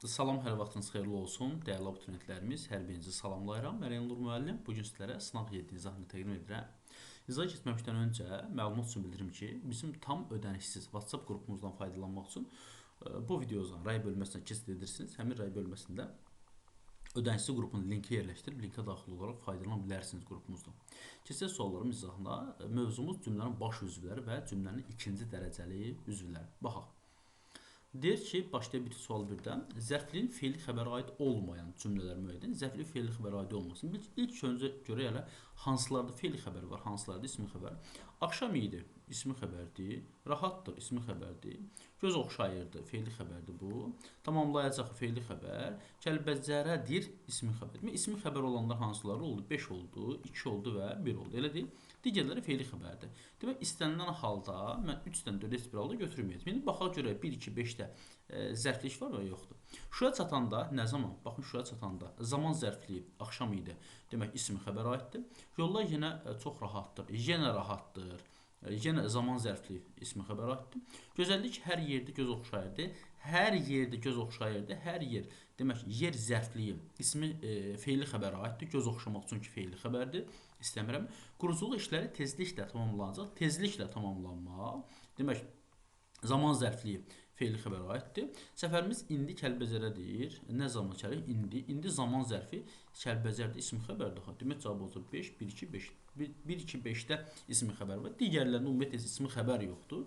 Salam, hər vaxtınız xeyirli olsun. Dəyərli abituriyentlərimiz, hər birinizi salamlayıram. Mən Elnur müəllim. Bu gün sizlərə sınaq 7 izahını təqdim edirəm. İzah getməmişdən öncə məlumat üçün bildirim ki, bizim tam ödənişsiz WhatsApp qrupumuzdan faydalanmaq üçün bu videodan ray bölməsinə keçid edirsiniz. Həmin ray bölməsində ödənişsiz qrupun linki yerləşdirib linkə daxil olaraq faydalana bilərsiniz qrupumuzdan. Keçək sualların izahına. Mövzumuz cümlənin baş üzvləri və cümlənin ikinci dərəcəli üzvləri. Baxaq. Deyir ki, başlayaq bir sual birdən. Zərfliyin feili xəbərə aid olmayan cümlələr müəyyən. Zərfli feili xəbərə aid olmasın. İlk öncə görə elə hansılarda feili xəbər var, hansılarda ismi xəbər. Axşam idi, ismi xəbərdir. Rahatdır, ismi xəbərdir. Göz oxşayırdı, feili xəbərdir bu. Tamamlayacaq feili xəbər. Kəlbəcərədir, ismi xəbər. İsmi xəbər olanlar hansıları oldu? 5 oldu, 2 oldu və 1 oldu. Elə deyil. Digərləri feili xəbərdir. Demək, istənilən halda mən 3-dən 4 heç bir halda götürməyəcəm. İndi baxaq görək 1, 2, 5-də zərflik var və yoxdur. Şuraya çatanda nə zaman? Baxın, şuraya çatanda zaman zərfliyi axşam idi. Demək, ismi xəbərə aiddir. Yollar yenə çox rahatdır. Yenə rahatdır. Yenə zaman zərfliyi ismi xəbərə aiddir. Gözəllik hər yerdə göz oxşayırdı. Hər yerdə göz oxşayırdı. Hər yer. Demək, yer zərfliyi ismi feili xəbərə aiddir. Göz oxşamaq üçün ki, feili xəbərdir. İstəmirəm. Quruculuq işləri tezliklə tamamlanacaq. Tezliklə tamamlanmaq. Demək, zaman zərfliyi feili xəbərə aiddir. Səfərimiz indi Kəlbəcərədir. Nə zaman gəlir? İndi. İndi zaman zərfi Kəlbəcərdə ismi xəbərdir. Demək, cavab olacaq 5, 1, 2, 5. 1, 2, 5-də ismi xəbər var. Digərlərində ümumiyyətlə ismi xəbər yoxdur.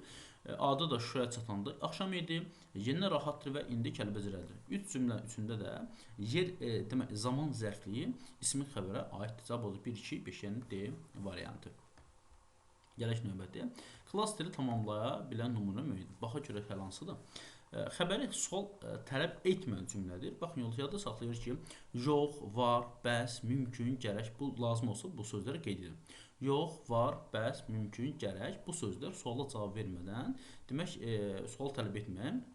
Adı da şuraya çatanda axşam idi, yenə rahatdır və indi Kəlbəcərədir. 3 cümlə üçündə də yer, demək, zaman zərfliyi ismi xəbərə aiddir. Cavab olacaq 1, 2, 5, yəni D variantı. Gələk növbəti. Klasteri tamamlaya bilən nümunə müəyyən. Baxa görək hər hansıdır. Xəbəri sual tələb etməyən cümlədir. Baxın, yolda saxlayır ki, yox, var, bəs, mümkün, gərək. Bu lazım olsa bu sözləri qeyd edin. Yox, var, bəs, mümkün, gərək. Bu sözlər suala cavab vermədən, demək, sual tələb etməyən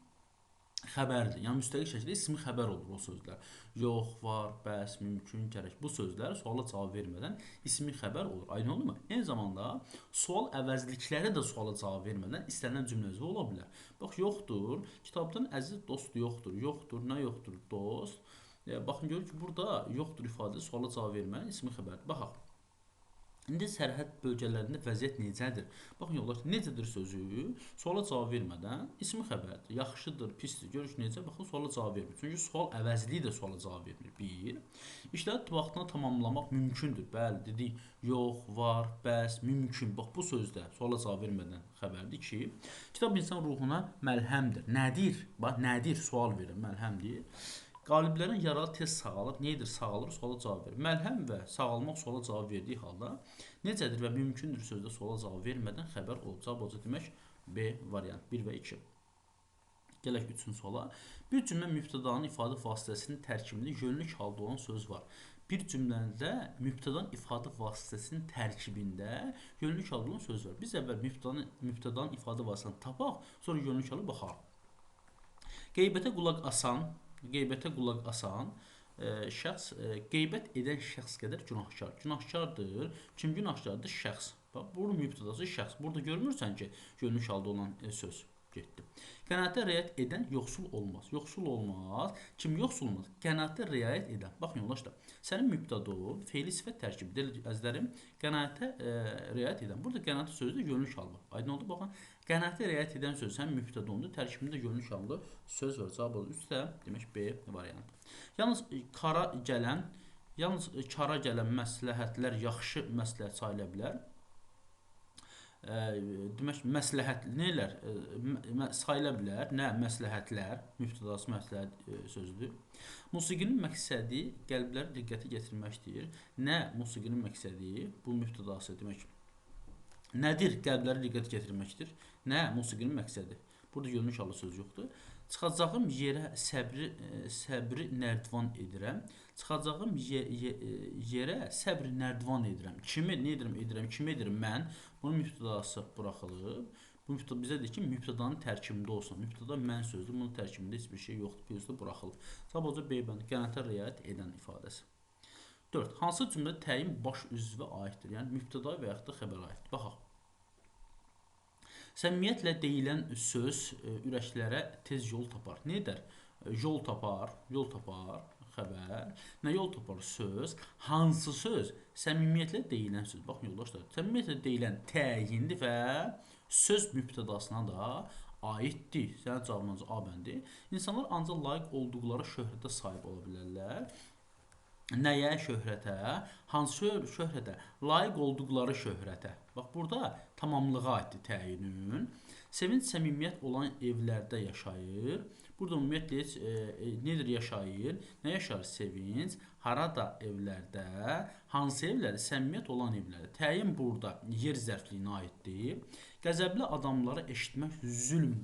xəbərdir. Yəni, müstəqil şəkildə ismi xəbər olur o sözlər. Yox, var, bəs, mümkün, gərək. Bu sözlər suala cavab vermədən ismi xəbər olur. Aydın oldu mu? Eyni zamanda sual əvəzlikləri də suala cavab vermədən istənilən cümlə üzvü ola bilər. Bax, yoxdur. Kitabdan əziz dost yoxdur. Yoxdur, nə yoxdur? Dost. Baxın, görür ki, burada yoxdur ifadəsi suala cavab vermədən ismi xəbərdir. Baxaq. İndi sərhəd bölgələrində vəziyyət necədir? Baxın, yollar necədir sözü suala cavab vermədən ismi xəbərdir. Yaxşıdır, pisdir. Görür ki, necə? Baxın, suala cavab vermir. Çünki sual əvəzliyi də suala cavab vermir. 1. İşləri vaxtına tamamlamaq mümkündür. Bəli, dedik. Yox, var, bəs, mümkün. Bax, bu sözdə suala cavab vermədən xəbərdir ki, kitab insan ruhuna məlhəmdir. Nədir? Bax, nədir? Sual verir, məlhəmdir. Qaliblərin yaralı tez sağalır. Nədir? Sağalır, suala cavab verir. Məlhəm və sağalmaq suala cavab verdiyi halda necədir və mümkündür sözdə suala cavab vermədən xəbər olacaq. Olacaq demək B variant 1 və 2. Gələk 3-cü suala. Bir cümlə mübtədanın ifadə vasitəsinin tərkibində yönlük halda olan söz var. Bir cümlədə mübtədanın ifadə vasitəsinin tərkibində yönlük halda olan söz var. Biz əvvəl mübtədanın ifadə vasitəsini tapaq, sonra yönlük halı baxaq. Qeybətə qulaq asan şəxs qeybət edən şəxs qədər günahkar. Günahkardır. Kim günahkardır? Şəxs. Bax, bunun mübtədası şəxs. Burada görmürsən ki, yönlük halda olan söz getdi. Qənaətə riayət edən yoxsul olmaz. Yoxsul olmaz. Kim yoxsul olmaz? Qənaətə riayət edən. Baxın, yoldaşlar. Sənin mübtədun feili sifət tərkibidir. Əzlərim qənaətə riayət edən. Burada qənaətə sözü də yönlük halda. Aydın oldu, baxın. Qənaətə riayət edən söz sənin mübtədundur. Tərkibində yönlük halda söz var. Cavab olur. Üstə demək B variantı. Yalnız kara gələn məsləhətlər yaxşı məsləhət sayıla bilər. Demək, məsləhət nələr sayıla bilər, nə məsləhətlər, mübtədası məsləhət sözüdür. Musiqinin məqsədi qəlbləri diqqəti gətirməkdir. Nə musiqinin məqsədi? Bu mübtədası demək. Nədir? Qəlbləri diqqəti gətirməkdir. Nə musiqinin məqsədi? Burada yönlük halı söz yoxdur. Çıxacağım yerə səbri nərdivan edirəm. Çıxacağım yerə səbri nərdivan edirəm. Kimi nə edirəm? Kimi edirəm? Mən. Bunun mübtədası buraxılıb. Bu mübtəda bizə deyir ki, mübtədanın tərkibində olsun. Mübtəda mən sözdür. Bunun tərkibində heç bir şey yoxdur. Bir sözdə buraxılıb. Cavab olacaq B bənd. Qənaətə riayət edən ifadəsi. 4. Hansı cümlə təyin baş üzvə aiddir? Yəni mübtəda və yaxud da xəbərə aiddir. Baxaq. Səmimiyyətlə deyilən söz ürəklərə tez yol tapar. Nə edər? Yol tapar xəbər. Nə yol tapar? Söz. Hansı söz? Səmimiyyətlə deyilən söz. Baxın yoldaşlar, səmimiyyətlə deyilən təyindir və söz mübtədasına da aiddir. Sənin cavabınız A bəndi. İnsanlar ancaq layiq olduqları şöhrətə sahib ola bilərlər. Nəyə? Şöhrətə. Hansı şöhrətə? Layiq olduqları şöhrətə. Bax, burada tamamlığa aiddir təyinin. Sevinç, səmimiyyət olan evlərdə yaşayır. Burada ümumiyyətlə heç nedir yaşayır? Nə yaşayır? Sevinç. Harada? Evlərdə. Hansı evlərdə? Səmimiyyət olan evlərdə. Təyin burada yer zərfliyinə aiddir. Qəzəbli adamları eşitmək zülm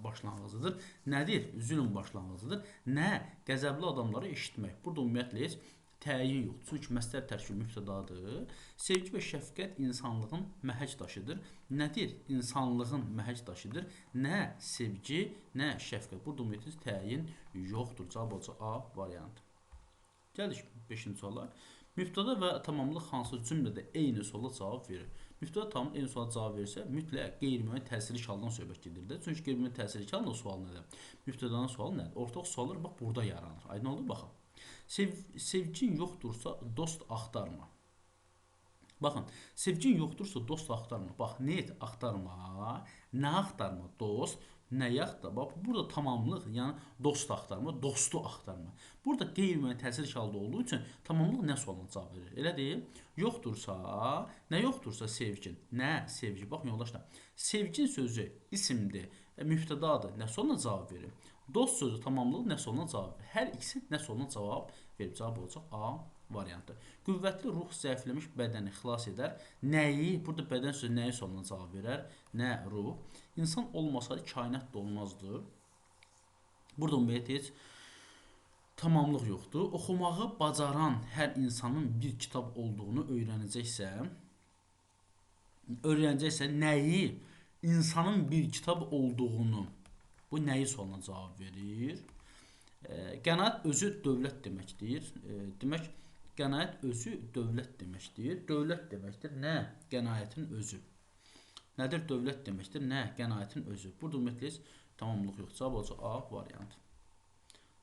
başlanğıcıdır. Nədir? Zülm başlanğıcıdır. Nə? Qəzəbli adamları eşitmək. Burada ümumiyyətlə heç təyin yoxdur. Çünki məsdər tərkibi mübtədadır. Sevgi və şəfqət insanlığın məhəc daşıdır. Nədir? İnsanlığın məhəc daşıdır. Nə sevgi, nə şəfqət. Burada ümumiyyətlə təyin yoxdur. Cavab olacaq A variantı. Gəldik 5-ci suala. Mübtəda və tamamlıq hansı cümlədə eyni suala cavab verir? Mübtəda tamamlıq eyni suala cavab verirsə, mütləq qeyri-müəyyən təsirli haldan söhbət gedir də. Çünki qeyri-müəyyən təsirli halda sual nədir? Mübtədanın sualı nədir? Ortaq suallar bax burada yaranır. Aydın oldu baxın. Sevgin yoxdursa dost axtarma. Baxın, sevgin yoxdursa dost axtarma. Bax, nə et axtarma, nə axtarma? Dost, nəyi axtarma? Bax, burada tamamlıq, yəni dost axtarma, dostu axtarma. Burada qeyri-müəyyən təsir halda olduğu üçün tamamlıq nə sualına cavab verir? Elə deyil? Yoxdursa, nə yoxdursa sevgin? Nə sevgi? Baxın yoldaşlar, sevgin sözü isimdir, mübtədadır. Nə sualına cavab verir? Dost sözü tamamlıq nə sualına cavab verir? Hər ikisi nə sualına cavab verir? Cavab olacaq A variantı. Qüvvətli ruh zəifləmiş bədəni xilas edər. Nəyi? Burada bədən sözü nəyi sualına cavab verər? Nə ruh? İnsan olmasaydı kainat da olmazdı. Burada ümumiyyətlə heç tamamlıq yoxdur. Oxumağı bacaran hər insanın bir kitab olduğunu öyrənəcəksə nəyi? İnsanın bir kitab olduğunu. Bu nəyi sualına cavab verir? Qənaət özü dövlət deməkdir. Demək, qənaət özü dövlət deməkdir. Dövlət deməkdir. Nə? Qənaətin özü. Nədir dövlət deməkdir? Nə? Qənaətin özü. Burada ümumiyyətlə tamamlıq yox. Cavab olacaq A variantı.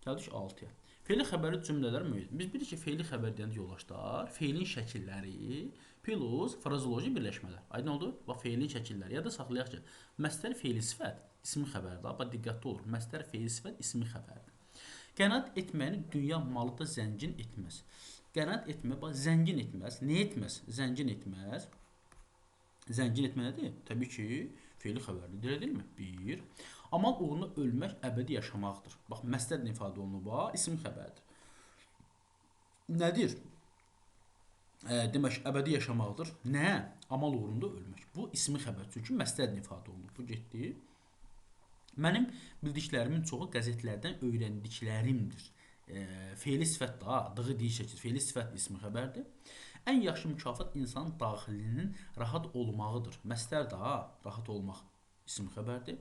Gəldik 6-ya. Fe'li xəbəri cümlələr müəyyən. Biz bilirik ki, fe'li xəbər deyəndə yoldaşlar, fe'lin şəkilləri plus frazoloji birləşmələr. Aydın oldu? Bax, fe'lin şəkilləri. Ya da saxlayaq ki, məsdər fe'li sifət ismi xəbərdir. Bax, diqqətli olur. Məsdər fe'li sifət ismi xəbərdir. Qənaət etməyini dünya malı da zəngin etməz. Qənaət etmə, bax, zəngin etməz. Nə etməz? Zəngin etməz. Zəngin etmə nədir? Təbii ki, fe'li xəbərdir. Deyilmi? 1. Amal uğruna ölmək əbədi yaşamaqdır. Bax, məsdərlə ifadə olunub, bax, ismi xəbərdir. Nədir? Demək, əbədi yaşamaqdır. Nə? Amal uğrunda ölmək. Bu ismi xəbər. Çünki məsdərlə ifadə olunub. Bu getdi. Mənim bildiklərimin çoxu qəzetlərdən öyrəndiklərimdir. Fe'li sifət də, adığı deyil şəkil. Fe'li sifət ismi xəbərdir. Ən yaxşı mükafat insanın daxilinin rahat olmağıdır. Məsdər də, rahat olmaq ismi xəbərdir.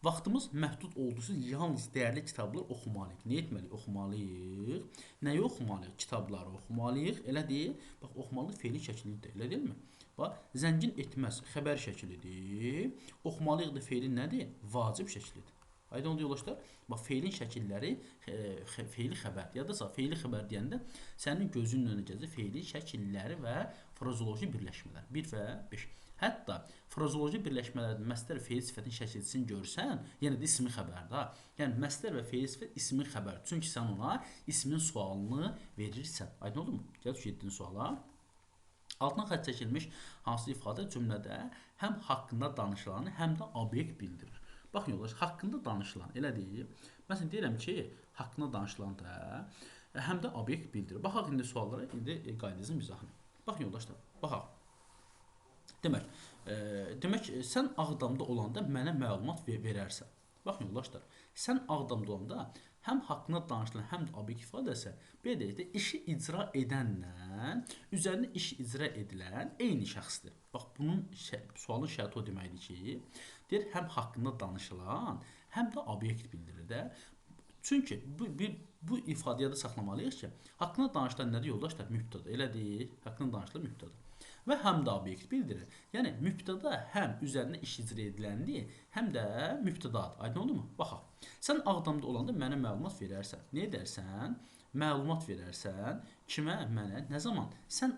Vaxtımız məhdud olduqca yalnız dəyərli kitablar oxumalıyıq. Nə etməliyik? Oxumalıyıq. Nəyi oxumalıyıq? Kitabları oxumalıyıq. Elə deyil. Bax, oxumalıyıq fe'li şəklidir. Elə deyilmi? Bax, zəngin etməz xəbər şəklidir. Oxumalıyıq da fe'li nədir? Vacib şəklidir. Aydın oldu yoldaşlar? Bax, fe'lin şəkilləri fe'li xəbər. Yadasa fe'li xəbər deyəndə sənin gözünün önünə gələcək fe'li şəkilləri və frazoloji birləşmələr. 1 və 5. Hətta frazoloji birləşmələrdə məsdər fe'li sifətin şəkilçisini görsən, yenə də ismi xəbərdir. Yəni məsdər və fe'li sifət ismi xəbər. Çünki sən ona ismin sualını verirsən. Aydın oldu mu? Gəl 7-ci suala. Altına xətt çəkilmiş hansı ifadə cümlədə həm haqqında danışılanı, həm də obyekt bildirir. Baxın yoldaş, haqqında danışılan, elə deyil. Məsələn, deyirəm ki, haqqında danışılan da həm də obyekt bildirir. Baxaq indi suallara, indi qaydasının izahını. Baxın yoldaşlar, baxaq. Demək, sən Ağdamda olanda mənə məlumat verərsən. Baxın yoldaşlar, sən Ağdamda olanda həm haqqında danışılan, həm də obyekt ifadəsi belə deyək də, işi icra edənlə üzərində iş icra edilən eyni şəxsdir. Bax, bunun sualın şərti o deməkdir ki, deyir, həm haqqında danışılan, həm də obyekt bildirir də. Çünki bu ifadəyə də saxlamalıyıq ki, haqqında danışılan nədir yoldaşlar? Mübtəda. Elə deyil, haqqında danışılan mübtəda. və həm də obyekt bildirir. Yəni mübtəda həm üzərində iş icra ediləndi, həm də mübtədadır. Aydın oldu mu? Baxaq. Sən Ağdamda olanda mənə məlumat verərsən. Nə edərsən? Məlumat verərsən. Kimə? Mənə. Nə zaman? Sən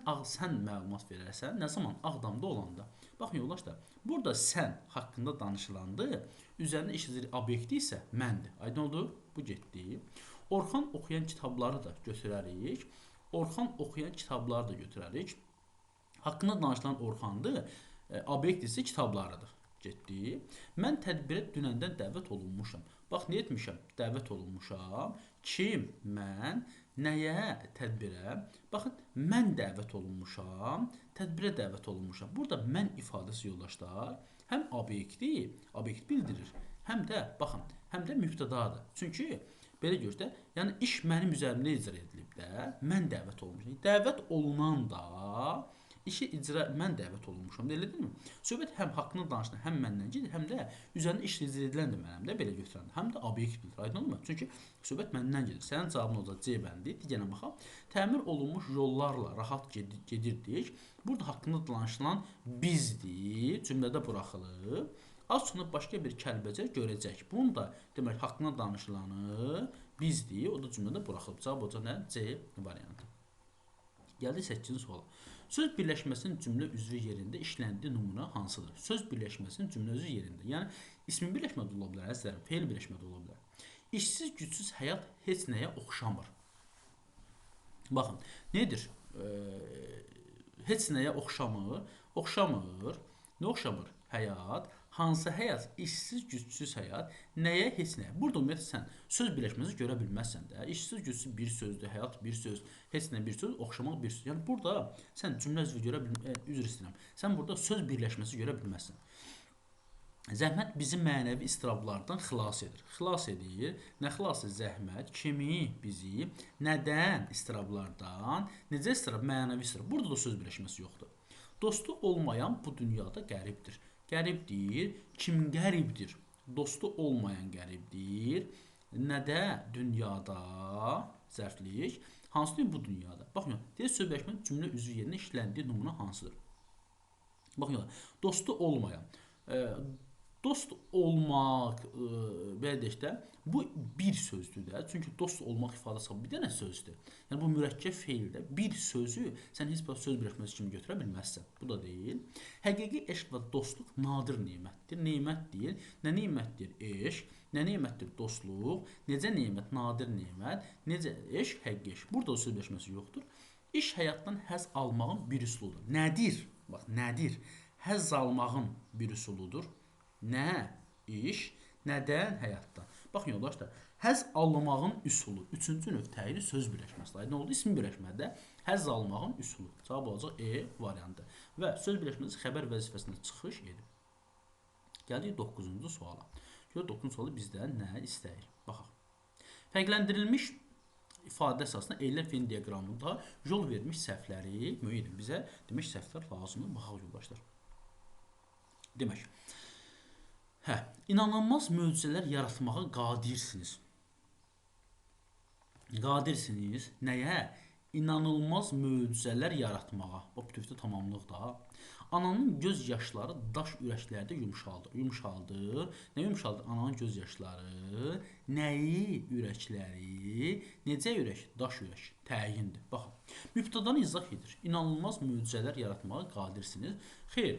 məlumat verərsən. Nə zaman? Ağdamda olanda. Baxın yoldaşlar. Burada sən haqqında danışılandı. Üzərində iş icra obyekti isə məndir. Aydın oldu? Bu getdi. Orxan oxuyan kitabları da götürərik. Orxan oxuyan kitabları da götürərik. Haqqında danışılan Orxandır. Obyekt isə kitablarıdır. Getdi. Mən tədbirə dünəndən dəvət olunmuşam. Bax, nə etmişəm? Dəvət olunmuşam. Kim? Mən. Nəyə? Tədbirə. Baxın, mən dəvət olunmuşam. Tədbirə dəvət olunmuşam. Burada mən ifadəsi yoldaşlar həm obyekti, obyekt bildirir. Həm də, baxın, həm də mübtədadır. Çünki belə görsə, yəni iş mənim üzərimdə icra edilib də, mən dəvət olunmuşam. Dəvət olunan da işi icra mən dəvət olunmuşam. Elə deyilmi? Söhbət həm haqqında danışılan, həm məndən gedir, həm də üzərində iş icra edilən də mənəm də belə götürəndə. Həm də obyekt bilir. Aydın olmur? Çünki söhbət məndən gedir. Sənin cavabın olacaq C bəndi. Digərinə baxaq. Təmir olunmuş yollarla rahat gedirdik. Burada haqqında danışılan bizdir. Cümlədə buraxılıb. Az sonra başqa bir kəlbəcər görəcək. Bunun da demək haqqında danışılanı bizdir. O da cümlədə buraxılıb. Cavab olacaq nə? C variantı. Gəldik 8-ci suala. Söz birləşməsinin cümlə üzvü yerində işləndiyi nümunə hansıdır? Söz birləşməsinin cümlə üzvü yerində. Yəni ismi birləşmə də ola bilər, əzizlərim, fe'l birləşmə də ola bilər. İşsiz, gücsüz həyat heç nəyə oxşamır. Baxın, nedir? Heç nəyə oxşamır. Oxşamır. Nə oxşamır? Həyat. Hansı həyat? İşsiz, gücsüz həyat. Nəyə? Heç nəyə. Burada ümumiyyətlə sən söz birləşməsi görə bilməzsən də. İşsiz, gücsüz bir sözdür, həyat bir söz, heç nə bir söz, oxşamaq bir söz. Yəni burada sən cümlə üzvü görə bilməzsən, üzr istəyirəm. Sən burada söz birləşməsi görə bilməzsən. Zəhmət bizi mənəvi istirablardan xilas edir. Xilas edir. Nə xilası? Zəhmət kimi bizi nədən? İstirablardan. Necə istirab? Mənəvi istirab. Burada da söz birləşməsi yoxdur. Dostu olmayan bu dünyada qəribdir. Qəribdir. Kim qəribdir? Dostu olmayan qəribdir. Nədə? Dünyada. Zərflik. Hansı bu dünyada? Baxın, deyək söz birləşməsi cümlə üzvü yerinə işləndiyi nümunə hansıdır? Baxın, dostu olmayan. Dost olmaq, belə deyək də, bu bir sözdür də. Çünki dost olmaq ifadəsi bir dənə sözdür. Yəni bu mürəkkəb feildə bir sözü sən heç bir söz birləşməsi kimi götürə bilməzsən. Bu da deyil. Həqiqi eşq və dostluq nadir nemətdir. Nemət deyil. Nə nemətdir? Eşq. Nə nemətdir? Dostluq. Necə nemət? Nadir nemət. Necə eşq? Həqiqi eşq. Burada söz birləşməsi yoxdur. İş həyatdan həzz almağın bir üsuludur. Nədir? Bax, nədir? Həzz almağın bir üsuludur. Nə? İş. Nədən? Həyatdan. Baxın yoldaşlar, həzz almağın üsulu. Üçüncü növ təyini söz birləşməsi. Nə oldu? İsmi birləşmədə həzz almağın üsulu. Cavab olacaq E variantı. Və söz birləşməsi xəbər vəzifəsində çıxış edib. Gəldik 9-cu suala. Gör 9-cu sualı bizdən nə istəyir? Baxaq. Fərqləndirilmiş ifadə əsasında eyləm fe'l diaqramında yol vermiş səhvləri müəyyən edin. Bizə demək səhvlər lazımdır. Baxaq yoldaşlar. Demək. İnanılmaz möcüzələr yaratmağa qadirsiniz. Qadirsiniz. Nəyə? İnanılmaz möcüzələr yaratmağa. Bu bütövdə tamamlıq da. Ananın göz yaşları daş ürəklərdə yumşaldır. Nə yumşaldır? Ananın göz yaşları. Nəyi? Ürəkləri. Necə ürək? Daş ürək. Təyindir. Baxın. Mübtədanı izah edir. İnanılmaz möcüzələr yaratmağa qadirsiniz. Xeyr.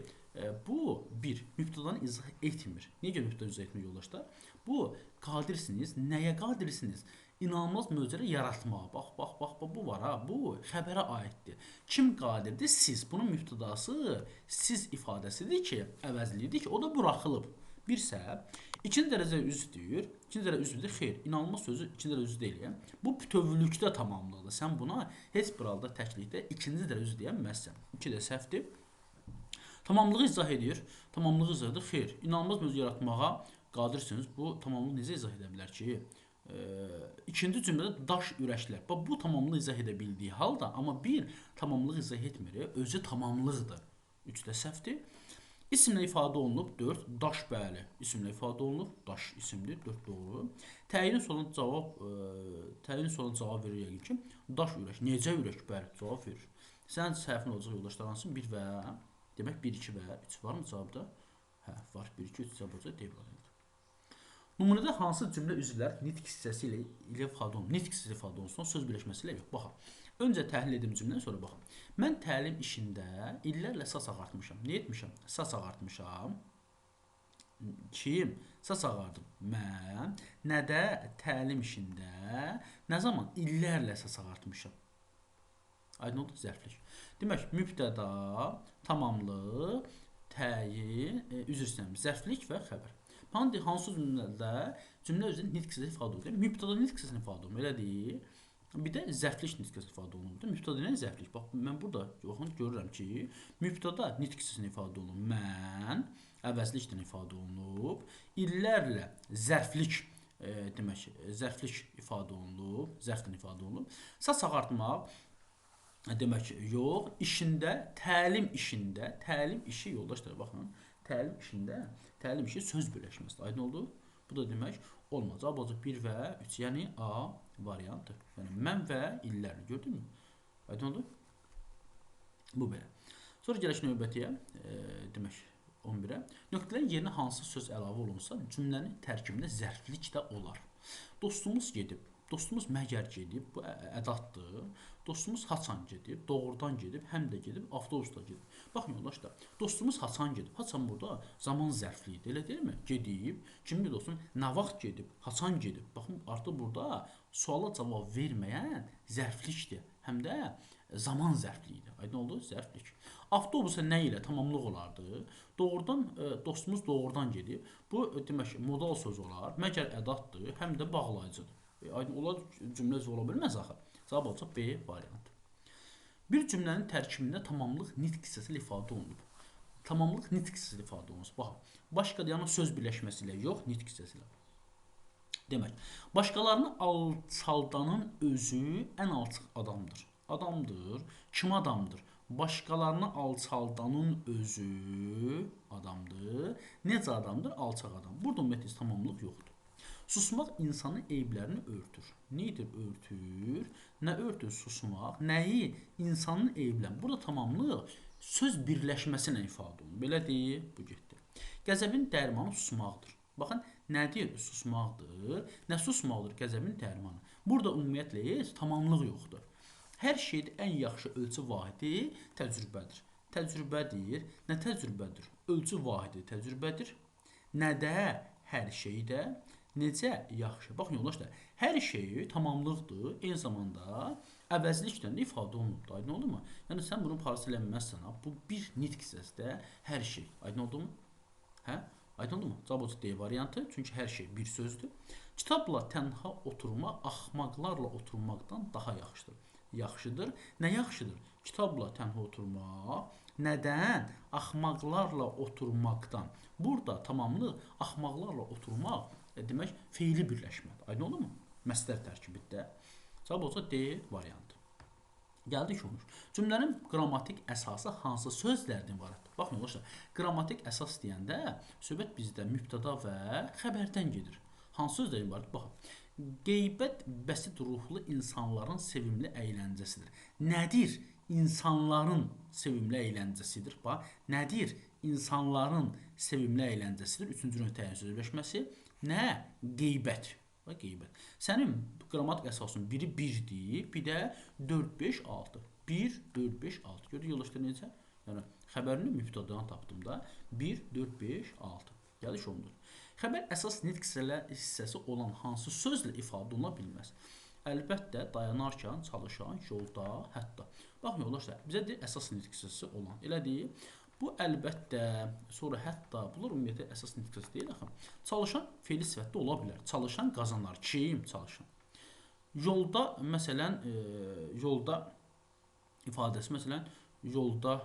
Bu bir mübtədanı izah etmir. Niyə görə mübtədanı izah etmir yoldaşlar? Bu qadirsiniz. Nəyə qadirsiniz? İnanılmaz möcüzələri yaratmağa. Bax, bu var ha. Bu xəbərə aiddir. Kim qadirdir? Siz. Bunun mübtədası siz ifadəsidir ki, əvəzlidir ki, o da buraxılıb. Bir səhv. İkinci dərəcə üzvdür. İkinci dərəcə üzvdür. Xeyr, inanılmaz sözü ikinci dərəcə üzv deyil. Bu bütövlükdə tamamlıqdır. Sən buna heç bir halda təklikdə ikinci dərəcə üzv deyə bilməzsən. İki də səhvdir. Tamamlığı izah edir. Tamamlığı izah edir. Xeyr, inanılmaz möcüzə yaratmağa qadirsiniz. Bu tamamlığı necə izah edə bilər ki? İkinci cümlədə daş ürəklər. Bu tamamlığı izah edə bildiyi halda, amma bir tamamlığı izah etmir. Özü tamamlıqdır. 3 də səhvdir. İsimlə ifadə olunub 4. Daş bəli. İsimlə ifadə olunub. Daş isimdir. 4 doğru. Təyinin sonuna cavab verir yəqin ki. Daş ürək. Necə ürək? Bəli, cavab verir. Sənin səhvin olacaq yoldaşlar hansı? 1 və demək 1, 2 və 3 varmı cavabda? Hə, var. 1, 2, 3 cavab olacaq. D variantı. Nümunədə hansı cümlə üzvləri nitq hissəsi ilə ifadə olunur? Nitq hissəsi ifadə olunsun, söz birləşməsi ilə yox. Baxın. Öncə təhlil edim cümləni, sonra baxın. Mən təlim işində illərlə saç ağartmışam. Nə etmişəm? Saç ağartmışam. Kim? Saç ağardım. Mən nədə? Təlim işində nə zaman? İllərlə saç ağartmışam. Aydın oldu? Zərflik. Demək, mübtəda, tamamlıq, təyin, üzr istəyirəm, zərflik və xəbər. Hansı cümlədə cümlə özünün nitq hissəsini ifadə olunur? Mübtəda nitq hissəsini ifadə olunur. Elə deyil. Bir də zərflik nitq hissəsini ifadə olunur. Mübtəda ilə zərflik. Bax, mən burada görürəm ki, mübtəda nitq hissəsini ifadə olunur. Mən əvəzliklə ifadə olunub. İllərlə zərflik demək, zərflik ifadə olunub, zərflə ifadə olunub. Saç ağartmaq demək, yox, işində, təlim işi yoldaşlar, baxın, təlim işində, təlim işi söz birləşməsidir. Aydın oldu? Bu da demək olmaz. Cavab olacaq 1 və 3, yəni A variantı. Yəni mən və illər, gördünmü? Aydın oldu? Bu belə. Sonra gələk növbətiyə, demək 11-ə. Nöqtələrin yerinə hansı söz əlavə olunsa, cümlənin tərkibində zərflik də olar. Dostumuz gedib. Dostumuz məgər gedib, bu ədatdır. Dostumuz haçan gedib, doğrudan gedib, həm də gedib, avtobusda gedib. Baxın yoldaşlar, dostumuz haçan gedib. Haçan burada zaman zərflidir, elə deyilmi? Gedib, kimin dostum, nə vaxt gedib, haçan gedib. Baxın, artıq burada suala cavab verməyən zərflikdir, həm də zaman zərfliyidir. Aydın oldu? Zərflik. Avtobusa nə ilə tamamlıq olardı? Doğrudan, dostumuz doğrudan gedib. Bu, demək, modal söz olar, məgər ədatdır, həm də bağlayıcıdır. Aydın olar, cümlə ola bilməz axı. Cavab olacaq B variantı. Bir cümlənin tərkibində tamamlıq nitq hissəsi ilə ifadə olunub. Tamamlıq nitq hissəsi ilə ifadə olunur. Baxın, başqa yəni söz birləşməsi ilə yox, nitq hissəsi ilə. Demək, başqalarını alçaldanın özü ən alçaq adamdır. Adamdır, kim adamdır? Başqalarını alçaldanın özü adamdır. Necə adamdır? Alçaq adam. Burada ümumiyyətlə tamamlıq yoxdur. Susmaq insanın eyblərini örtür. Nədir örtür? Nə örtür susmaq? Nəyi? İnsanın eyblən. Burada tamamlıq söz birləşməsi ilə ifadə olunur. Belə deyil, bu getdi. Qəzəbin dərmanı susmaqdır. Baxın, nədir? Susmaqdır. Nə susmaqdır? Qəzəbin dərmanı. Burada ümumiyyətlə heç tamamlıq yoxdur. Hər şeydə ən yaxşı ölçü vahidi təcrübədir. Təcrübədir. Nə təcrübədir? Ölçü vahidi təcrübədir. Nədə? Hər şeydə. Necə? Yaxşı. Baxın yoldaşlar, hər şeyi tamamlıqdır, eyni zamanda əvəzliklə də ifadə olunubdur. Aydın oldu mu? Yəni sən bunu parçalanməzsən, bu bir nitq hissəsində hər şey. Aydın oldu mu? Hə? Aydın oldu mu? Cavab olacaq D variantı, çünki hər şey bir sözdür. Kitabla tənha oturmaq axmaqlarla oturmaqdan daha yaxşıdır. Yaxşıdır. Nə yaxşıdır? Kitabla tənha oturmaq. Nədən? Axmaqlarla oturmaqdan. Burada tamamlıq axmaqlarla oturmaq demək, feili birləşmədir. Aydın oldu mu? Məsdər tərkibində. Cavab olacaq D variantı. Gəldik olmuş. Cümlənin qrammatik əsası hansı sözlərdən ibarətdir? Baxın, yoldaşlar, qrammatik əsas deyəndə söhbət bizdə mübtəda və xəbərdən gedir. Hansı sözlərdən ibarətdir? Baxın, qeybət bəsit ruhlu insanların sevimli əyləncəsidir. Nədir? İnsanların sevimli əyləncəsidir. Bax, nədir? İnsanların sevimli əyləncəsidir. Üçüncü nöqtəyin sözləşməsi. Nə? Qeybət. Bax, qeybət. Sənin qrammatik əsasının biri 1-dir, bir də 4, 5, 6. 1, 4, 5, 6. Gördük yoldaşlar necə? Yəni, xəbərini mübtədadan tapdım da. 1, 4, 5, 6. Gəliş olunur. Xəbər əsas nitq hissəsi olan hansı sözlə ifadə oluna bilməz? Əlbəttə, dayanarkən, çalışan, yolda, hətta. Baxın yoldaşlar, bizə deyir əsas nitq hissəsi olan. Elə deyil. Bu əlbəttə, sonra hətta, bunlar ümumiyyətlə əsas nitq hissəsi deyil axı. Çalışan feili sifətdə ola bilər. Çalışan qazanar. Kim çalışan? Yolda, məsələn, yolda ifadəsi, məsələn, yolda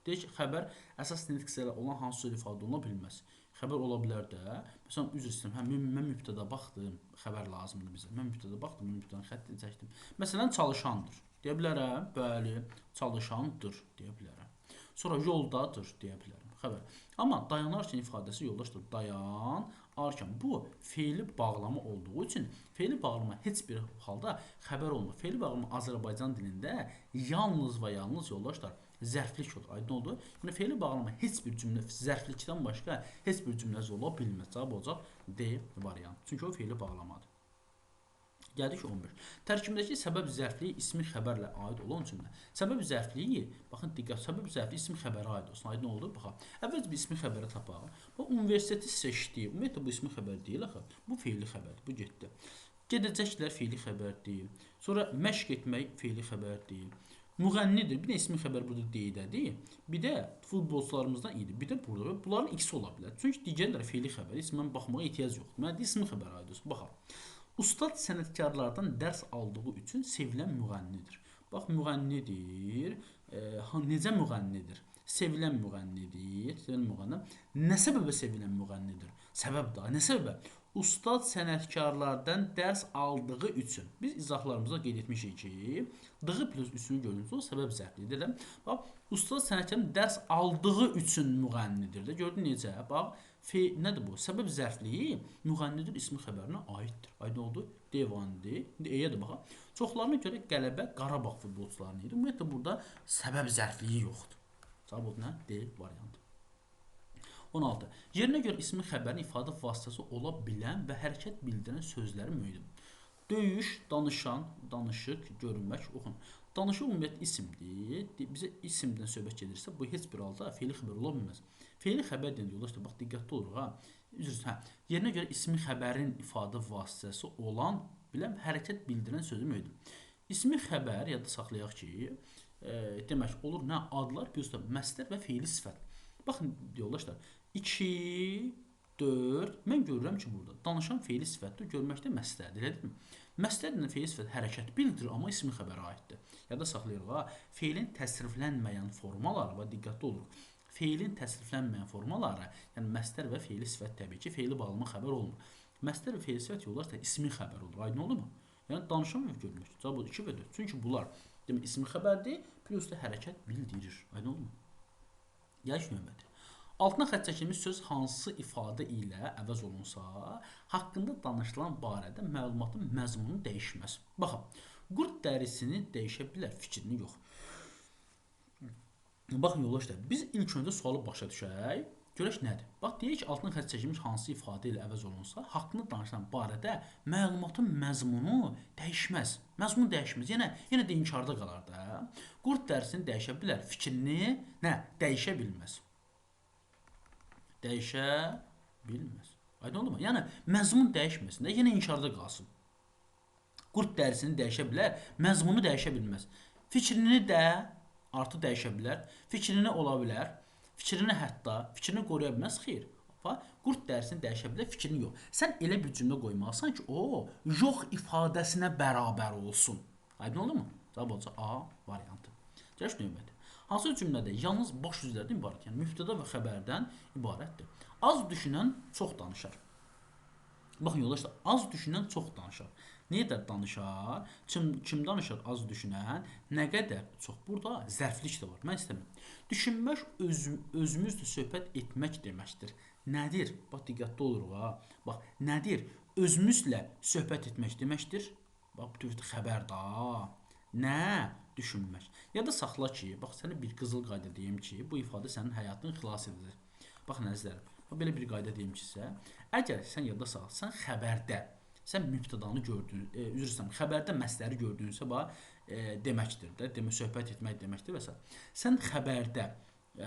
deyək ki, xəbər əsas nitq hissəsi olan hansı söz ifadə oluna bilməz. Xəbər ola bilər də, məsələn, üzr istəyirəm, mən mübtəda baxdım, xəbər lazımdır bizə. Mən mübtəda baxdım, mən mübtədanın xəttini çəkdim. Məsələn, çalışandır. Deyə bilərəm, bəli, çalışandır, deyə bilərəm. Sonra yoldadır, deyə bilərəm, xəbər. Amma dayanarkən ifadəsi yoldaşdır, dayan, alırkən bu feili bağlama olduğu üçün feili bağlama heç bir halda xəbər olmur. Feili bağlama Azərbaycan dilində yalnız və yalnız yoldaşlar zərflik olur. Aydın oldu? Yəni feili bağlama heç bir cümlə zərflikdən başqa heç bir cümləsi ola bilməz. Cavab olacaq D variantı. Çünki o feili bağlamadır. Gəldik 11. Tərkibindəki səbəb zərfliyi ismi xəbərlə aid olan cümlə. Səbəb zərfliyi, baxın diqqət, səbəb zərfliyi ismi xəbərə aid olsun. Aydın oldu? Baxaq. Əvvəlcə bir ismi xəbəri tapaq. Bu universiteti seçdi. Ümumiyyətlə bu ismi xəbər deyil axı. Bu feili xəbərdir. Bu getdi. Gedəcəklər feili xəbər deyil. Sonra məşq etmək feili xəbər deyil. Müğənnidir. Bir də ismi xəbər burada deyildir. Bir də futbolçularımızdan idi. Bir də burada bunların ikisi ola bilər. Çünki digərləri feili xəbər. Heç mən baxmağa ehtiyac yoxdur. Mən ismi xəbər aid olsun. Baxaq. Ustad sənətkarlardan dərs aldığı üçün sevilən müğənnidir. Bax, müğənnidir. Necə müğənnidir? Sevilən müğənnidir. Sevilən müğənni. Nə səbəbə sevilən müğənnidir? Səbəb daha. Nə səbəbə? Ustad sənətkarlardan dərs aldığı üçün. Biz izahlarımızda qeyd etmişik ki, dığı plus üstünü gördüyünüz o səbəb zərflidir. Bax, ustad sənətkarlardan dərs aldığı üçün müğənnidir. Gördün necə? Bax, nədir bu? Səbəb zərfliyi müğənnidir ismi xəbərinə aiddir. Aydın oldu? D-vandir. E-yə də baxaq. Çoxlarına görə qələbə Qarabağ futbolçularına idi. Ümumiyyətlə burada səbəb zərfliyi yoxdur. Cavab oldu nə? D variantı. 16. Yerinə görə ismi xəbərin ifadə vasitəsi ola bilən və hərəkət bildirən sözləri müəyyən. Döyüş, danışan, danışıq, görünmək, oxun. Danışıq ümumiyyətlə isimdir. Bizə isimdən söhbət gedirsə, bu heç bir halda feili xəbər ola bilməz. Feili xəbər deyilir, yoldaşlar, bax diqqətli oluruq ha. Üzr, yerinə görə ismi xəbərin ifadə vasitəsi olan bilən hərəkət bildirən sözü müəyyən. İsmi xəbər yadda saxlayaq ki, demək olur nə adlar, gözlə məsdər və feili sifət. Baxın yoldaşlar, 2, 4, mən görürəm ki, burada danışan feili sifətdir, görməkdə məsdərdir, elədir mi? Məsdərlə feili sifət hərəkət bildirir, amma ismi xəbərə aiddir. Yadda saxlayırıq ha, feilin təsriflənməyən formaları və diqqətli oluruq. Feilin təsriflənməyən formaları, yəni məsdər və feili sifət təbii ki, feili bağlama xəbər olmur. Məsdər və feili sifət yoldaşlar ismi xəbər olur, aydın oldu mu? Yəni danışan və görmək, cavab 2 və 4. Çünki bunlar demək ismi xəbərdir, plus da hərəkət bildirir, aydın oldu mu? Gəliş növbədir. Altına xətt çəkilmiş söz hansı ifadə ilə əvəz olunsa, haqqında danışılan barədə məlumatın məzmunu dəyişməz. Baxın, qurd dərisini dəyişə bilər, fikrini yox. Baxın yoldaşlar, biz ilk öncə sualı başa düşək, görək nədir? Bax, deyək ki, altına xətt çəkilmiş hansı ifadə ilə əvəz olunsa, haqqında danışılan barədə məlumatın məzmunu dəyişməz. Məzmun dəyişməz, yenə də inkarda qalar da. Qurd dərisini dəyişə bilər, fikrini dəyişə bilməz. Dəyişə bilməz. Aydın oldu mu? Yəni, məzmun dəyişməsin də, yenə inkarda qalsın. Qurd dərisini dəyişə bilər, məzmunu dəyişə bilməz. Fikrini də artıq dəyişə bilər, fikrini ola bilər, fikrini hətta, fikrini qoruya bilməz, xeyr. Qurd dərisini dəyişə bilər, fikrini yox. Sən elə bir cümlə qoymalısan ki, o, yox ifadəsinə bərabər olsun. Aydın oldu mu? Cavab olacaq A variantı. Gəliş növbədir. Hansı cümlədə yalnız baş sözlərdən ibarət, yəni mübtəda və xəbərdən ibarətdir. Az düşünən çox danışar. Baxın yoldaşlar, az düşünən çox danışar. Nə qədər danışar? Kim danışar az düşünən? Nə qədər çox? Burada zərflik də var. Mən istəmirəm. Düşünmək özümüzlə söhbət etmək deməkdir. Nədir? Bax, diqqətli oluruq ha. Bax, nədir? Özümüzlə söhbət etmək deməkdir. Bax, bu tür xəbər da. Nə? Düşünmək. Ya da saxla ki, bax, sənə bir qızıl qayda deyim ki, bu ifadə sənin həyatını xilas edir. Bax, nəzərəm. Belə bir qayda deyim ki, əgər sən yadda saxla, sən xəbərdə, sən mübtədanı gördün, üzrsən, xəbərdə məsləri gördüyünsə, deməkdir də, söhbət etmək deməkdir və s. Sən xəbərdə,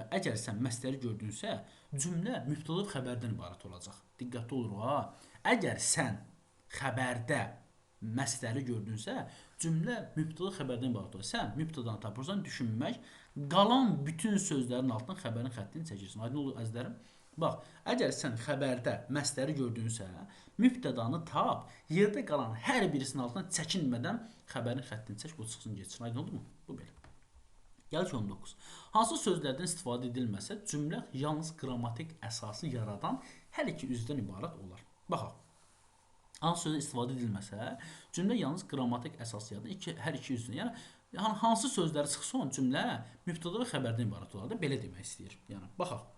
əgər sən məsləri gördüyünsə, cümlə mübtəda xəbərdən ibarət olacaq. Diqqətli olur ha. Əgər sən xəbərdə məsləri gördünsə, cümlə mübtəda xəbərdən ibarət olur. Sən mübtədanı tapırsan, düşünmək, qalan bütün sözlərin altından xəbərin xəttini çəkirsən. Aydın olur əzlərim? Bax, əgər sən xəbərdə məsləri gördünsə, mübtədanı tap, yerdə qalan hər birisinin altından çəkinmədən xəbərin xəttini çək, o çıxsın, geçsin. Aydın oldu mu? Bu belə. Gəliş 19. Hansı sözlərdən istifadə edilməsə, cümlə yalnız qrammatik əsası yaradan hər iki üzdən ibarət olar. Baxaq. Hansı sözdə istifadə edilməsə, cümlə yalnız qrammatik əsası yaradan hər iki üzdən. Yəni, hansı sözləri çıxsa on cümlə mübtəda və xəbərdən ibarət olar da, belə demək istəyir. Yəni, baxaq.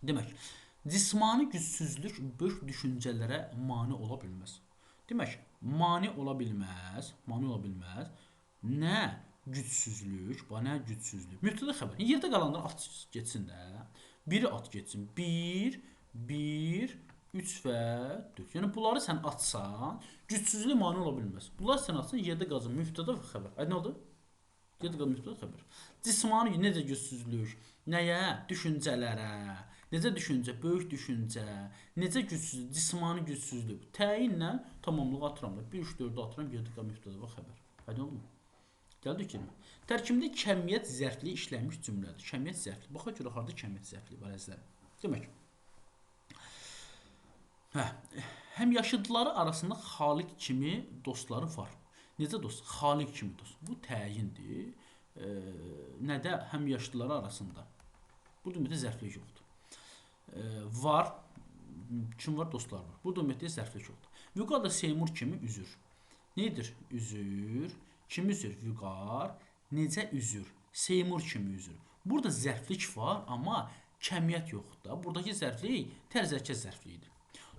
Demək, Cismani gücsüzlük böyük düşüncələrə mane ola bilməz. Demək, mane ola bilməz, mane ola bilməz. Nə gücsüzlük, nə gücsüzlük. Mübtəda xəbər. Yerdə qalanlar at getsin də. Biri at getsin. 1, 1, 3 və 4. Yəni bunları sən atsan, gücsüzlük mane ola bilməz. Bunlar sən atsan, yerdə qalacaq mübtəda və xəbər. Aydın oldu? Yerdə qalacaq mübtəda xəbər. Cismani necə gücsüzlük? Nəyə? Düşüncələrə. Necə düşüncə? Böyük düşüncə. Necə gücsüzlük? Cismani gücsüzlük. Təyinlə tamamlığı atıram da. 1, 3, 4-ü atıram, yerdə qalacaq mübtəda və xəbər. Aydın oldu? Gəldik ki, tərkibində kəmiyyət zərfliyi işlənmiş cümlədir. Kəmiyyət zərfliyi. Baxaq görə harda kəmiyyət zərfliyi var əzizlərim. Demək, həmyaşıdları arasında Xaliq kimi dostları var. Necə dost? Xaliq kimi dost. Bu təyindir. Nədə? Həmyaşıdları arasında. Bu ümumiyyətlə zərflik yoxdur. Var. Kim var? Dostlar var. Bu ümumiyyətlə zərflik yoxdur. Vüqar da Seymur kimi üzür. Nedir? Üzür. Kim üzür? Vüqar. Necə üzür? Seymur kimi üzür. Burada zərflik var, amma kəmiyyət yoxdur. Buradakı zərflik tərzəkə zərfliyidir.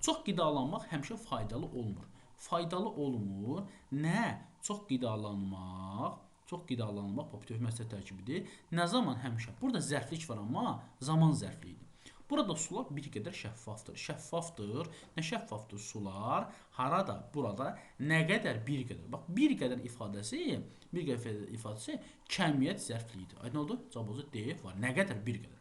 Çox qidalanmaq həmişə faydalı olmur. Faydalı olmur. Nə? Çox qidalanmaq. Çox qidalanmaq, bütöv məsələ tərkibidir. Nə zaman həmişə? Burada zərflik var, amma zaman zərfliyidir. Burada sular bir qədər şəffafdır. Şəffafdır. Nə şəffafdır sular? Harada? Burada. Nə qədər? Bir qədər. Bax, bir qədər ifadəsi kəmiyyət zərfliyidir. Aydın oldu? Cavabı D var. Nə qədər? Bir qədər.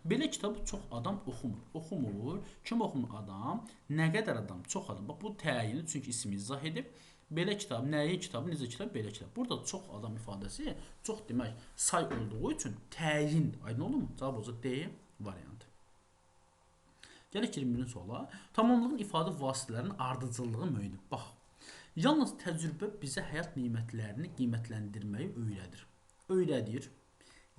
Belə kitabı çox adam oxumur. Oxumur. Kim oxumur? Adam. Nə qədər adam? Çox adam. Bax, bu təyini, çünki ismi izah edib. Belə kitab, nəyi kitabı, necə kitab, belə kitab. Burada çox adam ifadəsi, çox demək, say olduğu üçün təyin. Aydın oldu mu? Cavabı D variantı. Gələk 21-ci suala. Tamamlığın ifadə vasitələrinin ardıcıllığı müəyyən. Bax, yalnız təcrübə bizə həyat nemətlərini qiymətləndirməyi öyrədir. Öyrədir.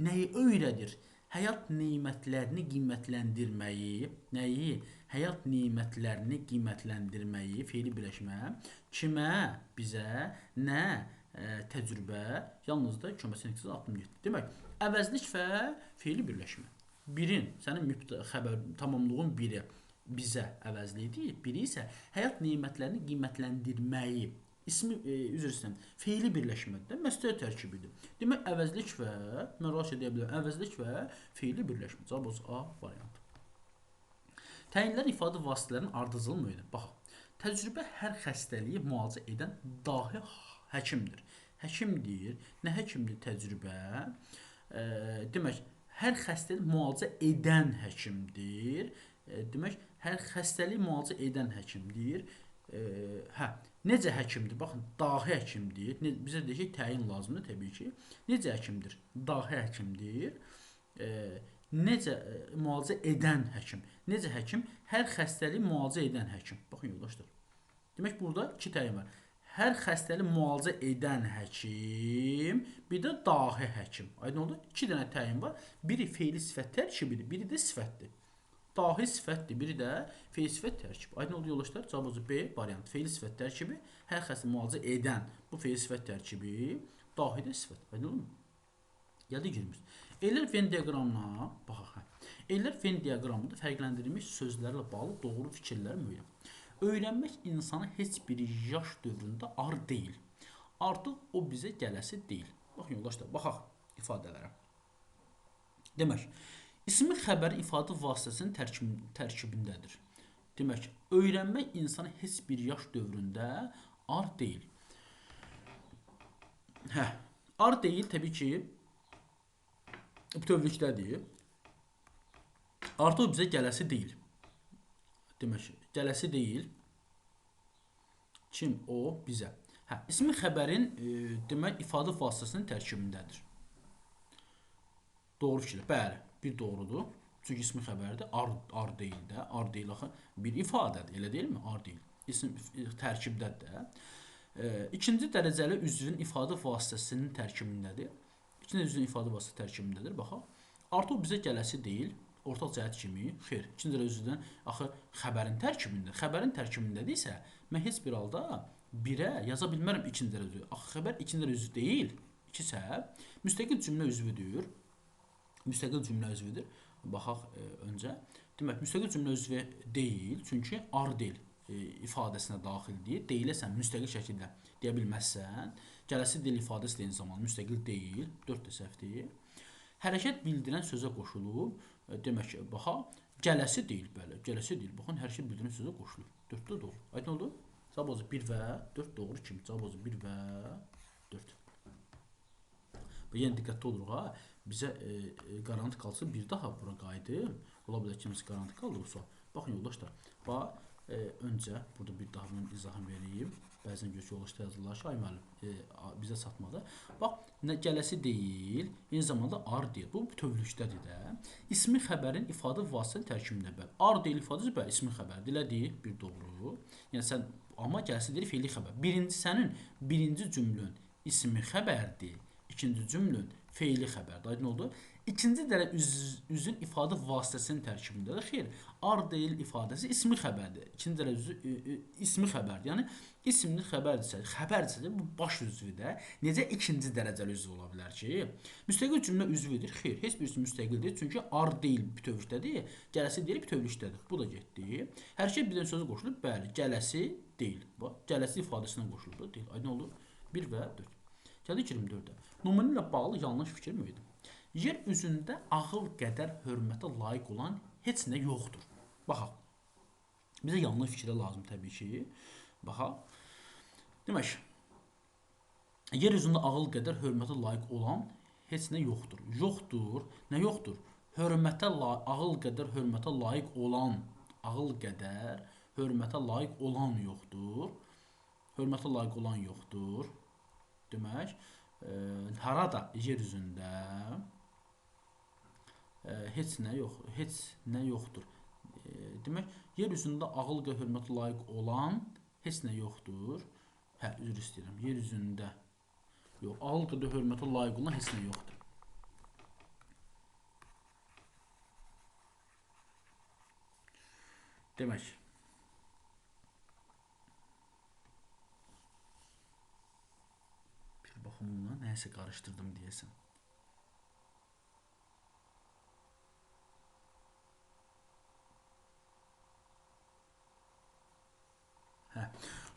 Nəyi öyrədir? Həyat nemətlərini qiymətləndirməyi. Nəyi? Həyat nemətlərini qiymətləndirməyi. Feili birləşmə. Kimə? Bizə. Nə? Təcrübə. Yalnız da köməsin iqtisad 67. Demək, əvəzlik və feili birləşmə. Birin, sənin xəbər tamamlığın biri bizə əvəzlidir, biri isə həyat nemətlərini qiymətləndirməyi. İsmi, üzr istəyirəm, feili birləşmədir, məsdər tərkibidir. Demək, əvəzlik və, mən rahat edə bilərəm, əvəzlik və feili birləşmə. Cavab A variantı. Təyinlər ifadə vasitələrinin ardıcılı müəyyən. Bax, təcrübə hər xəstəliyi müalicə edən dahi həkimdir. Həkimdir. Nə həkimdir təcrübə? Demək, hər xəstəlik müalicə edən həkimdir. Demək, hər xəstəlik müalicə edən həkimdir. Necə həkimdir? Baxın, dahi həkimdir. Bizə deyək ki, təyin lazımdır təbii ki. Necə həkimdir? Dahi həkimdir. Necə müalicə edən həkim? Necə həkim? Hər xəstəlik müalicə edən həkim. Baxın, yoldaşlar. Demək, burada iki təyin var. Hər xəstəlik müalicə edən həkim, bir də dahi həkim. Aydın oldu? İki dənə təyin var. Biri feili sifət tərkibidir, biri də sifətdir. Dahi sifətdir, biri də feili sifət tərkibi. Aydın oldu yoldaşlar? Cavabı B variant. Feili sifət tərkibi, hər xəstəlik müalicə edən bu feili sifət tərkibi, dahi də sifət. Aydın oldu mu? Gəldik girmiş. Eller Venn diaqramına baxaq. Eller Venn diaqramında fərqləndirilmiş sözlərlə bağlı doğru fikirlər müəyyən. Öyrənmək insana heç bir yaş dövründə ar deyil. Artıq o bizə gələsi deyil. Baxın yoldaşlar, baxaq ifadələrə. Demək, ismi xəbər ifadə vasitəsinin tərkibindədir. Demək, öyrənmək insana heç bir yaş dövründə ar deyil. Ar deyil təbii ki, bütövlükdədir. Artıq o bizə gələsi deyil. Demək, gələsi deyil. Kim? O, bizə. İsmi xəbərin demək, ifadə vasitəsinin tərkibindədir. Doğru fikir. Bəli, bir doğrudur. Çünki ismi xəbərdir. Ar deyil də. Ar deyil axı bir ifadədir. Elə deyilmi? Ar deyil. İsm tərkibdədir də. İkinci dərəcəli üzvün ifadə vasitəsinin tərkibindədir. İkinci üzvün ifadə vasitəsinin tərkibindədir. Baxaq. Artıq o bizə gələsi deyil. Ortaq cəhət kimi, xeyr, ikinci dərəcəli üzvdən axı xəbərin tərkibində. Xəbərin tərkibindədirsə, mən heç bir halda 1-ə yaza bilmərəm ikinci dərəcəli. Axı xəbər ikinci dərəcəli üzv deyil. İkisə müstəqil cümlə üzvüdür. Müstəqil cümlə üzvüdür. Baxaq öncə. Demək, müstəqil cümlə üzvü deyil, çünki ardil ifadəsinə daxildir. Deyiləsən müstəqil şəkildə deyə bilməzsən. Gələsi dil ifadəsi deyilən zaman müstəqil deyil. 4 də səhvdir. Hərəkət bildirən sözə qoşulub. Demək ki, baxa, gələsi deyil, bəli. Gələsi deyil. Baxın, hərəkət bildirən sözə qoşulub. 4 də doğru. Aydın oldu? Cavab olacaq 1 və 4 doğru kimi. Cavab olacaq 1 və 4. Və yenə diqqətli oluruq ha. Bizə qramatikalçı bir daha bura qayıdır. Ola bilər ki, kimisi qramatikaldır bu sual. Baxın yoldaşlar. Bax, öncə burada bir daha bunun izahını vereyim. Bəzən göz yoldaşlar yazırlar ki, ay müəllim, bizə çatmadı. Bax, gələsi deyil, eyni zamanda ar deyil. Bu bütövlükdədir də. İsmi xəbərin ifadə vasitənin tərkibində bəli. Ar deyil ifadəsi bəli, ismi xəbərdir. Elədir, bir doğru. Yəni sən amma gələsi deyil fe'li xəbər. Sənin birinci cümlən ismi xəbərdir. İkinci cümlən fe'li xəbərdir. Aydın oldu? İkinci dərəcə üzün ifadə vasitəsinin tərkibindədir. Xeyr, ar deyil ifadəsi ismi xəbərdir. İkinci dərəcə ismi xəbərdir. Yəni ismli xəbərdirsə bu baş üzvüdə necə ikinci dərəcəli üzv ola bilər ki? Müstəqil cümlə üzvüdür. Xeyr, heç birisi müstəqil deyil. Çünki ar deyil bütövlükdədir. Gələsi deyil bütövlükdədir. Bu da getdi. Hərəkət bilən sözə qoşulub. Bəli, gələsi deyil. Bax, gələsi ifadəsinə qoşulub. Deyil. Aydın oldu? 1 və 4. Gəldik 24-də. Nümunə ilə bağlı yanlış fikir müəyyən. Yer üzündə ağıl qədər hörmətə layiq olan heç nə yoxdur. Baxaq. Bizə yanlış fikirə lazım təbii ki. Baxaq. Demək, yer üzündə ağıl qədər hörmətə layiq olan heç nə yoxdur. Yoxdur. Nə yoxdur? Ağıl qədər hörmətə layiq olan, ağıl qədər hörmətə layiq olan yoxdur. Hörmətə layiq olan yoxdur. Demək, harada yer üzündə heç nə yoxdur. Demək, yer üzündə ağıl və hörmətə layiq olan heç nə yoxdur. Hə, üzr istəyirəm. Yer üzündə yox, ağıl və hörmətə layiq olan heç nə yoxdur. Demək, bir baxımla nəyəsə qarışdırdım deyəsən.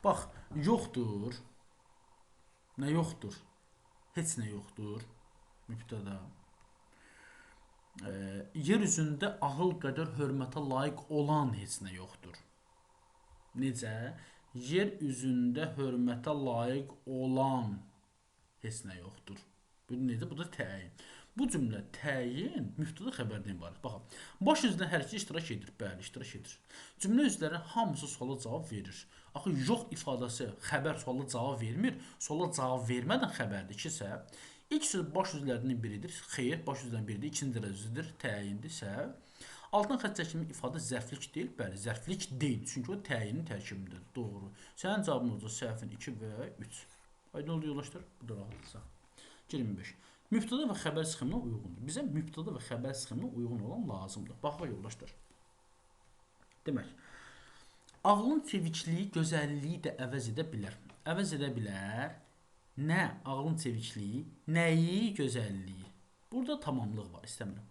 Bax, yoxdur. Nə yoxdur? Heç nə yoxdur. Mübtəda. Yer üzündə ağıl qədər hörmətə layiq olan heç nə yoxdur. Necə? Yer üzündə hörmətə layiq olan heç nə yoxdur. Bu necə? Bu da təyin. Bu cümlə təyin mübtəda xəbərdən ibarət. Baxın, baş üzvdən hər iki iştirak edir. Bəli, iştirak edir. Cümlə üzvləri hamısı suala cavab verir. Axı yox ifadəsi xəbər suala cavab vermir. Suala cavab vermədən xəbərdir ikisə, ilk söz baş üzvlərindən biridir. Xeyr, baş üzvlərindən biridir. İkinci dərəcədir, təyindirsə, altdan xətt çəkilmiş ifadə zərflik deyil. Bəli, zərflik deyil. Çünki o təyinin tərkibindedir. Doğru. Sənin cavabın olacaq səhvin 2 və 3. Aydın oldu yoldaşlar? Bu da rahatlıqsa. 25. Mübtəda və xəbər sxeminə uyğundur. Bizə mübtəda və xəbər sxeminə uyğun olan lazımdır. Baxaq yoldaşlar. Demək, ağlın çevikliyi, gözəlliyi də əvəz edə bilər. Əvəz edə bilər. Nə? Ağlın çevikliyi, nəyi, gözəlliyi. Burada tamamlıq var, istəmirəm.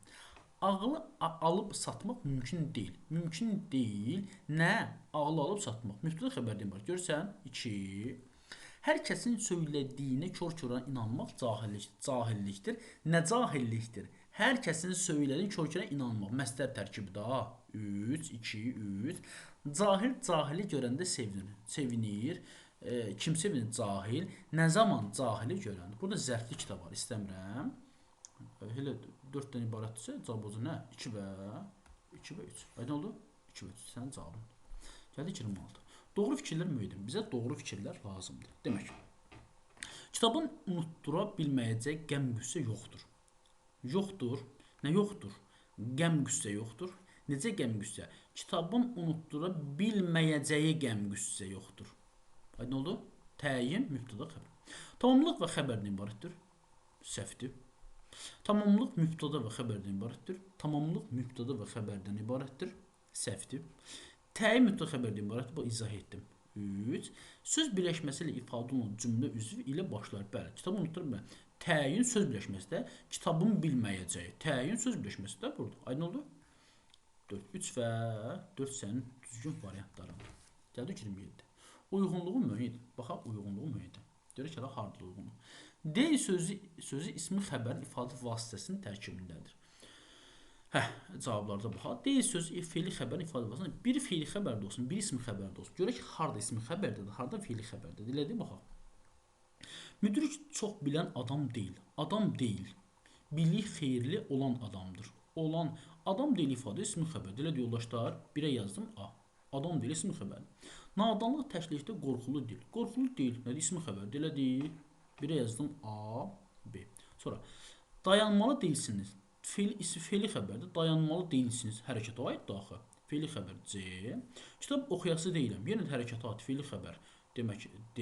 Ağlı alıb satmaq mümkün deyil. Mümkün deyil. Nə? Ağlı alıb satmaq. Mübtəda xəbərdən var. Görsən, 2. Hər kəsin söylədiyinə kör-körə inanmaq cahillikdir. Nə cahillikdir? Hər kəsin söylədiyinə kör-körə inanmaq. Məsdər tərkibi də 3, 2, 3. Cahil cahili görəndə sevinir. Kim sevinir? Cahil. Nə zaman cahili görəndə? Burada zərflik də var, istəmirəm. Elə 4-dən ibarətdirsə, cavab olacaq nə? 2 və 3. Aydın oldu? 2 və 3. Sənin cavabın. Gəldik 26. Doğru fikirlər müəyyən. Bizə doğru fikirlər lazımdır. Demək, kitabın unutdura bilməyəcək qəm-qüssə yoxdur. Yoxdur. Nə yoxdur? Qəm-qüssə yoxdur. Necə qəm-qüssə? Kitabın unutdura bilməyəcəyi qəm-qüssə yoxdur. Aydın oldu? Təyin, mübtəda, xəbər. Tamamlıq və xəbərdən ibarətdir. Səhvdir. Tamamlıq mübtəda və xəbərdən ibarətdir. Tamamlıq mübtəda və xəbərdən ibarətdir. Səhvdir. Təyin mübtəda xəbərdən ibarətdir. Bu izah etdim. 3. Söz birləşməsi ilə ifadə olunan cümlə üzvü ilə başlar. Bəli, kitabı unutdura bilməyəcək. Təyin söz birləşməsi də kitabın bilməyəcəyi. Təyin söz birləşməsi də burada. Aydın oldu? 4. 3 və 4 sənin düzgün variantların. Gəldi 27. Uyğunluğu müəyyən. Baxaq uyğunluğu müəyyən. Görək ki, harda uyğunluq. Deyil sözü ismi xəbərin ifadə vasitəsinin tərkibindədir. Cavablarda baxaq. Deyil sözü fe'li xəbərin ifadə vasitəsində bir fe'li xəbərdə olsun, bir ismi xəbərdə olsun. Görək ki, harda ismi xəbərdədir, harda fe'li xəbərdədir. Elədi baxaq. Müdrik çox bilən adam deyil. Adam deyil. Bilik xeyirli olan adamdır. Olan adam deyil ifadə ismi xəbərdir. Elədi yoldaşlar, 1-ə yazdım A. Adam deyil ismi xəbər. Nadanlıq təklifdə qorxulu deyil. Qorxulu deyil. Nədir ismi xəbərdir. Elədi 1-ə yazdım A, B. Sonra dayanmalı değilsiniz. Fe'li xəbərdir. Dayanmalı değilsiniz. Hərəkətə aiddir axı. Fe'li xəbər C. Kitab oxuyası deyiləm. Yenə də hərəkətə aid fe'li xəbər. Demək D.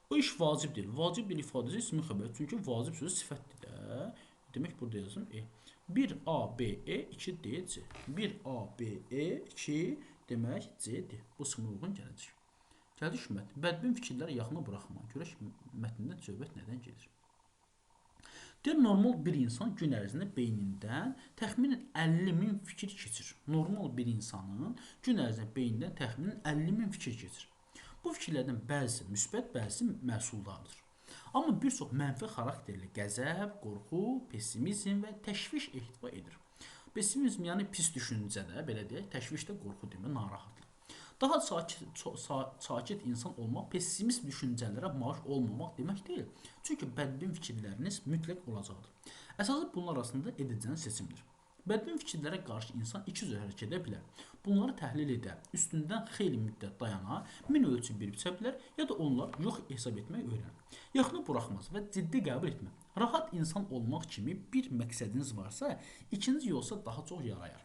O iş vacib deyil. Vacib deyil ifadəsi ismi xəbər. Çünki vacib sözü sifətdir də. Demək burada yazdım E. 1 A, B, E, 2 D, C. 1 A, B, E, 2 demək C, D. Bu sınıfa uyğun gələcək. Gəldik mətn. Bədbin fikirləri yaxına buraxma. Görək mətndə söhbət nədən gedir. Deyir, normal bir insan gün ərzində beynindən təxminən 50.000 fikir keçir. Normal bir insanın gün ərzində beynindən təxminən 50.000 fikir keçir. Bu fikirlərdən bəzisi müsbət, bəzisi məhsuldardır. Amma bir çox mənfi xarakterli qəzəb, qorxu, pessimizm və təşviş ehtiva edir. Pessimizm yəni pis düşüncədə, belə deyək, təşviş də qorxu demək, narahatlıq. Daha sakit insan olmaq, pessimist düşüncələrə maruz olmamaq demək deyil. Çünki bədbin fikirləriniz mütləq olacaqdır. Əsası bunlar arasında edəcəyiniz seçimdir. Bədbin fikirlərə qarşı insan iki cür hərəkət edə bilər. Bunları təhlil edə, üstündən xeyli müddət dayana, min ölçü bir biçə bilər, ya da onlar yox hesab etmək öyrənir. Yaxını buraxmaz və ciddi qəbul etmə. Rahat insan olmaq kimi bir məqsədiniz varsa, ikinci yolsa daha çox yarayar.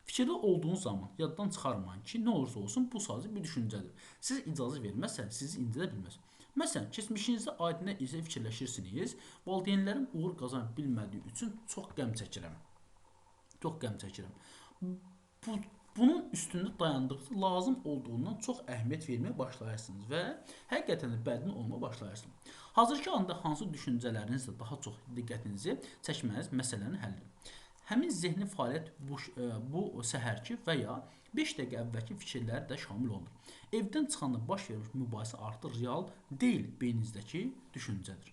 Fikirdə olduğunuz zaman yaddan çıxarmayın ki, nə olursa olsun bu sadəcə bir düşüncədir. Siz icazə verməzsə, sizi incidə bilməz. Məsələn, keçmişinizdə aid nə isə fikirləşirsiniz, valideynlərim uğur qazana bilmədiyi üçün çox qəm çəkirəm. Bunun üstündə dayandıqca lazım olduğundan çox əhəmiyyət verməyə başlayırsınız və həqiqətən də bədbin olmaya başlayırsınız. Hazırki anda hansı düşüncələrinizlə daha çox diqqətinizi çəkməniz məsələnin həllidir. Həmin zehni fəaliyyət bu səhərki və ya 5 dəqiqə əvvəlki fikirlər də şamil olunur. Evdən çıxanda baş vermiş mübahisə artıq real deyil, beyninizdəki düşüncədir.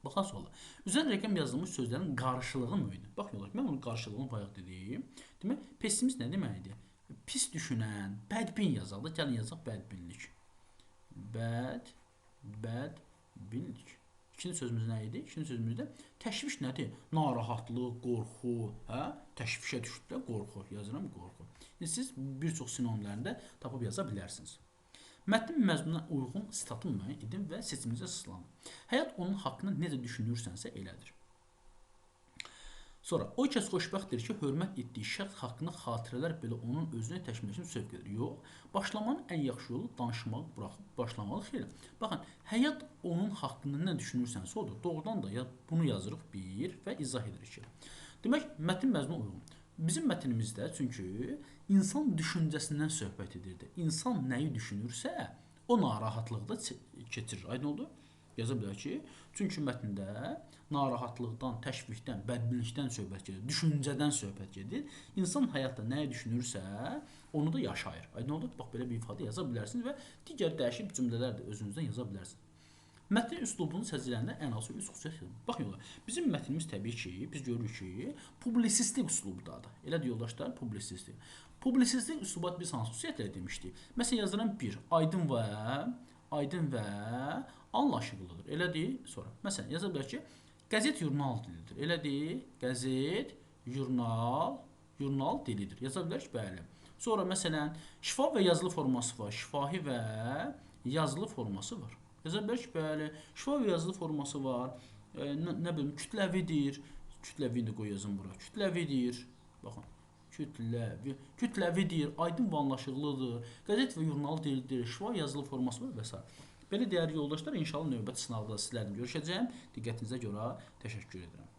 Baxaq suala. Üzərində rəqəm yazılmış sözlərin qarşılığı müəyyən. Bax yollar, mən onun qarşılığını bayaq dediyim. Demək, pessimist nə deməkdir? Pis düşünən, bədbin yazaq da, gəlin yazaq bədbinlik. Bədbinlik. İkinci sözümüz nə idi? İkinci sözümüzdə təşviş nədir? Narahatlıq, qorxu, təşvişə düşdükdə qorxu, yazıram qorxu. Siz bir çox sinonimlərində tapıb yaza bilərsiniz. Mətnin məzmununa uyğun sitatı müəyyən edin və seçiminizə sıslanın. Həyat onun haqqında necə düşünürsənsə elədir. Sonra, o kəs xoşbəxtdir ki, hörmət etdiyi şəxs haqqında xatirələr belə onun özünə təşkil üçün sövq edir. Yox, başlamanın ən yaxşı yolu danışmağı buraxıb başlamalı xeyli. Baxın, həyat onun haqqında nə düşünürsənsə odur. Doğrudan da bunu yazırıq bir və izah edirik ki. Demək, mətn məzmununa uyğun. Bizim mətnimizdə çünki insan düşüncəsindən söhbət edirdi. İnsan nəyi düşünürsə, o narahatlıqda keçirir. Aydın oldu? Yaza bilər ki, çünki mətndə narahatlıqdan, təşvişdən, bədbinlikdən söhbət gedir, düşüncədən söhbət gedir. İnsan həyatda nəyi düşünürsə, onu da yaşayır. Aydın oldu? Bax, belə bir ifadə yaza bilərsiniz və digər dəyişik cümlələr də özünüzdən yaza bilərsiniz. Mətnin üslubunu səciləndə ən azı 3 xüsusiyyət yazın. Baxın yollar, bizim mətnimiz təbii ki, biz görürük ki, publisistik üslubdadır. Elədir yoldaşlar, publisistik. Publisistik üslubat biz hansı xüsusiyyətləri demişdik? Məsələn, yazıram 1, aydın və anlaşılıdır. Elədir? Sonra, məsələn, yaza bilər ki, qəzet jurnal dilidir. Elədir? Qəzet, jurnal dilidir. Yaza bilər ki, bəli. Sonra, məsələn, şifa və yazılı forması var. Şifahi və yazılı forması var. Yaza bilər ki, bəli, şifa və yazılı forması var, nə bilim, kütləvidir, kütləvini də qoy yazın bura, kütləvidir, baxın, kütləvidir, aydın və anlaşıqlıdır, qəzet və jurnal dilidir, şifa yazılı forması var və s. Belə dəyərli yoldaşlar, inşallah növbəti sınavda sizlərlə görüşəcəyəm. Diqqətinizə görə təşəkkür edirəm.